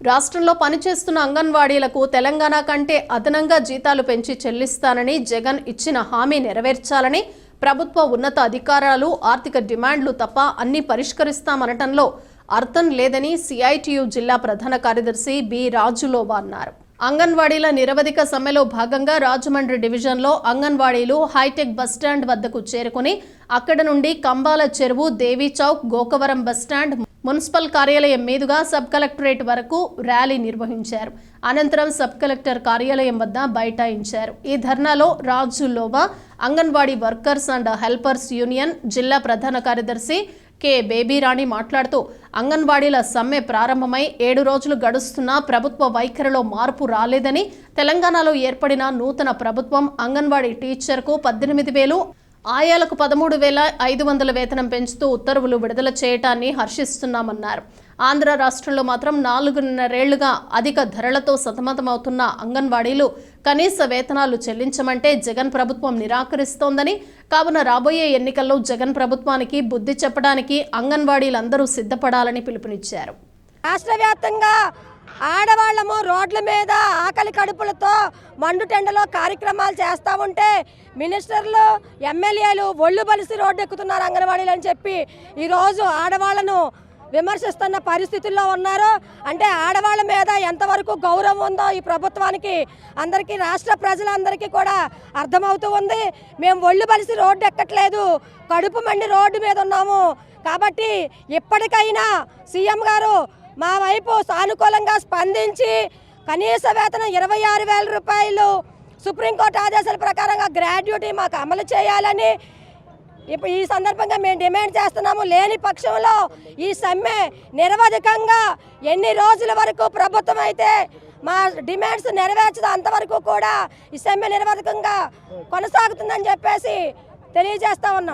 రాష్ట్రంలో పనిచేస్తున్న అంగన్వాడీలకు తెలంగాణ కంటే అదనంగా జీతాలు పెంచి చెల్లిస్తానని జగన్ ఇచ్చిన హామీ నెరవేర్చాలని ప్రభుత్వ ఉన్నత అధికారులు ఆర్థిక డిమాండ్లు తప్ప అన్ని పరిష్కరిస్తామనటంలో అర్థం లేదని సిఐటియు జిల్లా ప్రధాన కార్యదర్శి బి రాజులోబా అన్నారు. అంగన్వాడీల నిరవధిక సమ్మెలో భాగంగా రాజమండ్రి డివిజన్లో అంగన్వాడీలు హైటెక్ బస్టాండ్ వద్దకు చేరుకుని అక్కడ నుండి కంబాల చెరువు, దేవీ చౌక్, గోకవరం బస్టాండ్, మున్సిపల్ కార్యాలయం మీదుగా సబ్ కలెక్టరేట్ వరకు ర్యాలీ నిర్వహించారు. అనంతరం సబ్ కలెక్టర్ కార్యాలయం వద్ద బైఠాయించారు. ఈ ధర్నాలో రాజులోబా, anganwadi workers and helpers union జిల్లా ప్రధాన కార్యదర్శి కె బేబీరాణి మాట్లాడుతూ అంగన్వాడీల సమ్మె ప్రారంభమై 7 రోజులు గడుస్తున్నా ప్రభుత్వ వైఖరిలో మార్పు రాలేదని, తెలంగాణలో ఏర్పడిన నూతన ప్రభుత్వం అంగన్వాడీ టీచర్కు 18,000, ఆయాలకు 13,500 వేతనం పెంచుతూ ఉత్తర్వులు విడుదల చేయటాన్ని హర్షిస్తున్నామన్నారు. ఆంధ్ర రాష్ట్రంలో మాత్రం 4.5 ఏళ్లుగా అధిక ధరలతో సతమతమవుతున్న అంగన్వాడీలు కనీస వేతనాలు చెల్లించమంటే జగన్ ప్రభుత్వం నిరాకరిస్తోందని, కావున రాబోయే ఎన్నికల్లో జగన్ ప్రభుత్వానికి బుద్ధి చెప్పడానికి అంగన్వాడీలందరూ సిద్ధపడాలని పిలుపునిచ్చారు. రాష్ట్ర వ్యాప్తంగా ఆడవాళ్ళము రోడ్ల మీద ఆకలి కడుపులతో మండుటెండలో కార్యక్రమాలు చేస్తూ ఉంటే మినిస్టర్లు, ఎమ్మెల్యేలు ఒళ్ళు బలిసి రోడ్డు ఎక్కుతున్నారు అంగన్వాడీలు అని చెప్పి ఈరోజు ఆడవాళ్లను విమర్శిస్తున్న పరిస్థితుల్లో ఉన్నారు. అంటే ఆడవాళ్ళ మీద ఎంతవరకు గౌరవం ఉందో ఈ ప్రభుత్వానికి అందరికీ, రాష్ట్ర ప్రజలందరికీ కూడా అర్థమవుతూ ఉంది. మేము ఒళ్ళు బలిసి రోడ్డు ఎక్కట్లేదు, కడుపు మండి రోడ్డు మీద ఉన్నాము. కాబట్టి ఇప్పటికైనా సీఎం గారు మా వైపు సానుకూలంగా స్పందించి కనీస వేతనం 26,000 రూపాయలు సుప్రీంకోర్టు ఆదేశాల ప్రకారంగా గ్రాడ్యుటీ మాకు అమలు చేయాలని ఇప్పుడు ఈ సందర్భంగా మేము డిమాండ్ చేస్తున్నాము. లేని పక్షంలో ఈ సమ్మె నిరవధికంగా ఎన్ని రోజుల వరకు ప్రభుత్వం అయితే మా డిమాండ్స్ నెరవేర్చదు అంతవరకు కూడా ఈ సమ్మె నిరవధికంగా కొనసాగుతుందని చెప్పేసి తెలియజేస్తా ఉన్నాం.